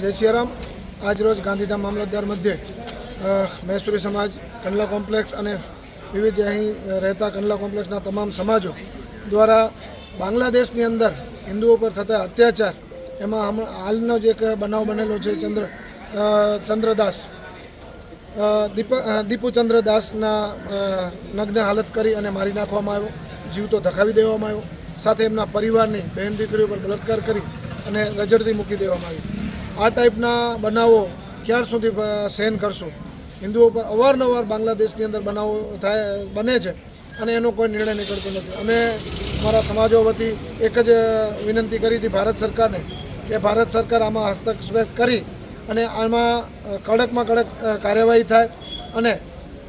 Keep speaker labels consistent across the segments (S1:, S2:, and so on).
S1: જય સિયારામ. આજ રોજ ગાંધીધામ મામલતદાર મધ્યે મહેસુરી સમાજ, કંડલા કોમ્પ્લેક્સ અને વિવિધ અહીં રહેતા કંડલા કોમ્પ્લેક્સના તમામ સમાજો દ્વારા બાંગ્લાદેશની અંદર હિન્દુઓ પર થતા અત્યાચાર, એમાં હાલનો જ એક બનાવ બનેલો છે. ચંદ્રદાસ દીપુ ચંદ્રદાસના નગ્ન હાલત કરી અને મારી નાખવામાં આવ્યો, જીવતો ધકાવી દેવામાં આવ્યો. સાથે એમના પરિવારની બહેન દીકરીઓ પર બળાત્કાર કરી અને રજડતી મૂકી દેવામાં આવી. આ ટાઈપના બનાવો ક્યાર સુધી સહન કરશું? હિન્દુઓ પર અવારનવાર બાંગ્લાદેશની અંદર બનાવો બને છે અને એનો કોઈ નિર્ણય નીકળતો નથી. અમે અમારા સમાજો વતી એક જ વિનંતી કરી હતી ભારત સરકારને કે ભારત સરકાર આમાં હસ્તક્ષેપ કરી અને આમાં કડકમાં કડક કાર્યવાહી થાય અને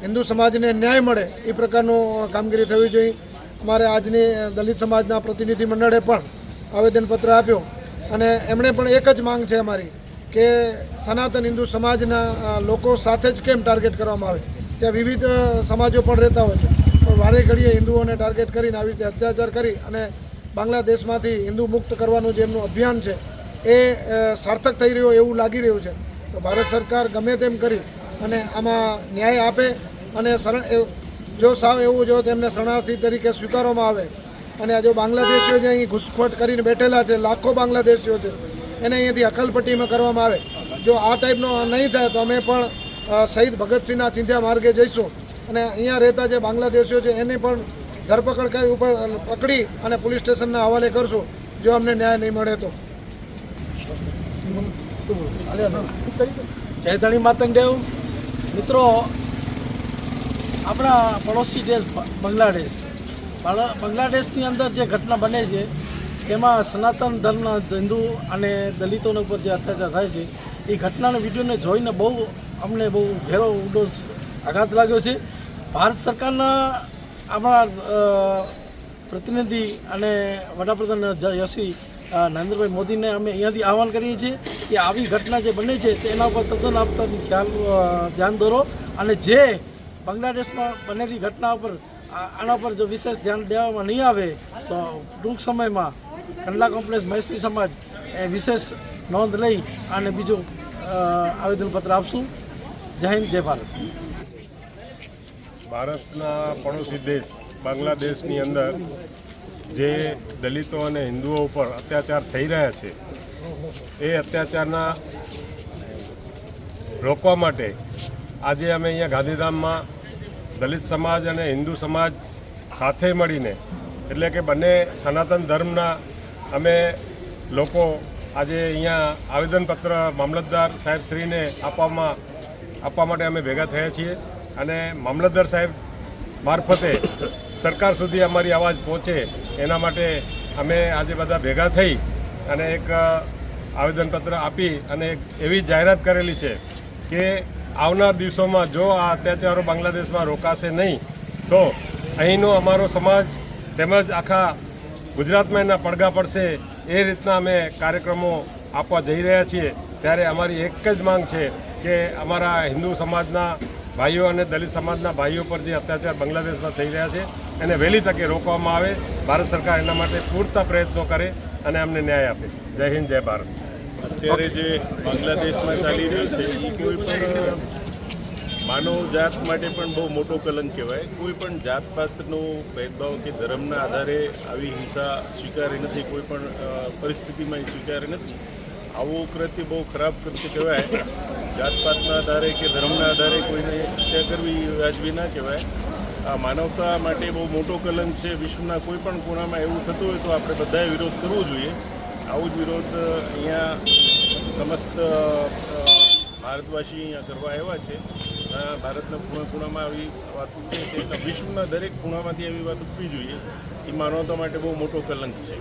S1: હિન્દુ સમાજને ન્યાય મળે એ પ્રકારનું કામગીરી થવી જોઈએ. અમારે આજની દલિત સમાજના પ્રતિનિધિ મંડળે પણ આવેદનપત્ર આપ્યો અને એમણે પણ એક જ માંગ છે અમારી કે સનાતન હિન્દુ સમાજના લોકો સાથે જ કેમ ટાર્ગેટ કરવામાં આવે? ત્યાં વિવિધ સમાજો પણ રહેતા હોય છે, પણ વારે ઘડીએ હિન્દુઓને ટાર્ગેટ કરીને આવી રીતે અત્યાચાર કરી અને બાંગ્લાદેશમાંથી હિન્દુ મુક્ત કરવાનું જે એમનું અભિયાન છે એ સાર્થક થઈ રહ્યું એવું લાગી રહ્યું છે. તો ભારત સરકાર ગમે તેમ કરી અને આમાં ન્યાય આપે અને જો સાવ એવું જો તેમને શરણાર્થી તરીકે સ્વીકારવામાં આવે અને જો બાંગ્લાદેશીઓ જે અહીં ઘૂસખોટ કરીને બેઠેલા છે, લાખો બાંગ્લાદેશીઓ છે, એને અહીંયાથી અકલપટ્ટીમાં કરવામાં આવે. જો આ ટાઈપનો નહીં થાય તો અમે પણ શહીદ ભગતસિંહના ચિંધ્યા માર્ગે જઈશું અને અહીંયા રહેતા જે બાંગ્લાદેશીઓ છે એને પણ ધરપકડ કરી ઉપર પકડી અને પોલીસ સ્ટેશનના હવાલે કરશું જો અમને ન્યાય નહીં મળે તો.
S2: જય ધણી માતંગદેવ. મિત્રો, આપણા પડોશી દેશ બાંગ્લાદેશની અંદર જે ઘટના બને છે તેમાં સનાતન ધર્મના હિન્દુ અને દલિતોના ઉપર જે અત્યાચાર થાય છે એ ઘટનાના વિડીયોને જોઈને અમને બહુ ઘેરો ઊંડો આઘાત લાગ્યો છે. ભારત સરકારના આપણા પ્રતિનિધિ અને વડાપ્રધાન યશસ્વી નરેન્દ્રભાઈ મોદીને અમે અહીંયાથી આહવાન કરીએ છીએ કે આવી ઘટના જે બને છે તેના ઉપર તદ્દન આપતા ધ્યાન દોરો અને જે બાંગ્લાદેશમાં બનેલી ઘટના ઉપર આના પર જો વિશેષ ધ્યાન દેવામાં નહીં આવે તો ટૂંક સમયમાં કંડલા કોમ્પ્લેક્સ મહેસુરી સમાજ એ વિશેષ નોંધ લઈ અને બીજું આવેદનપત્ર આપશું. જય હિન્દ, જય ભારત.
S3: ભારતના પડોશી દેશ બાંગ્લાદેશની અંદર જે દલિતો અને હિન્દુઓ ઉપર અત્યાચાર થઈ રહ્યા છે એ અત્યાચારના રોકવા માટે આજે અમે અહીંયા ગાંધીધામમાં દલિત સમાજ અને હિન્દુ સમાજ સાથે મળીને, એટલે કે બંને સનાતન ધર્મના અમે લોકો આજે અહીંયા આવેદનપત્ર મામલતદાર સાહેબશ્રીને આપવા માટે અમે ભેગા થયા છીએ અને મામલતદાર સાહેબ મારફતે સરકાર સુધી અમારી અવાજ પહોંચે એના માટે અમે આજે બધા ભેગા થઈ અને એક આવેદનપત્ર આપી અને એક એવી જાહેરાત કરેલી છે કે આવનાર દિવસોમાં જો આ અત્યાચારો બાંગ્લાદેશમાં રોકાશે નહીં તો અહીંનો અમારો સમાજ તેમજ આખા ગુજરાતમાં એના પડઘા પડશે એ રીતના અમે કાર્યક્રમો આપવા જઈ રહ્યા છીએ. ત્યારે અમારી એક જ માંગ છે કે અમારા હિન્દુ સમાજના ભાઈઓ અને દલિત સમાજના ભાઈઓ પર જે અત્યાચાર બાંગ્લાદેશમાં થઈ રહ્યા છે એને વહેલી તકે રોકવામાં આવે. ભારત સરકાર એના માટે પૂરતા પ્રયત્નો કરે અને અમને ન્યાય આપે. જય હિન્દ, જય ભારત.
S4: અત્યારે જે બાંગ્લાદેશમાં ચાલી રહ્યું છે એ કોઈ પણ માનવ જાત માટે પણ બહુ મોટો કલંક કહેવાય. કોઈ પણ જાતપાતનો ભેદભાવ કે ધર્મના આધારે આવી હિંસા સ્વીકારી નથી, કોઈ પણ પરિસ્થિતિમાં સ્વીકારી નથી. આવું કૃત્ય બહુ ખરાબ કૃત્ય કહેવાય. જાતપાતના આધારે કે ધર્મના આધારે કોઈને હત્યા કરવી વાજબી ના કહેવાય. આ માનવતા માટે બહુ મોટો કલંક છે. વિશ્વના કોઈ પણ ખૂણામાં એવું થતું હોય તો આપણે બધાએ વિરોધ કરવો જોઈએ. આવું જ વિરોધ અહીંયા સમસ્ત ભારતવાસી અહીંયા કરવા આવ્યા છે. ભારતના ખૂણામાં આવી વાત ઉઠે છે એટલે વિશ્વના દરેક ખૂણામાંથી આવી વાત ઉઠવી જોઈએ. એ માનવતા માટે બહુ મોટો કલંક છે.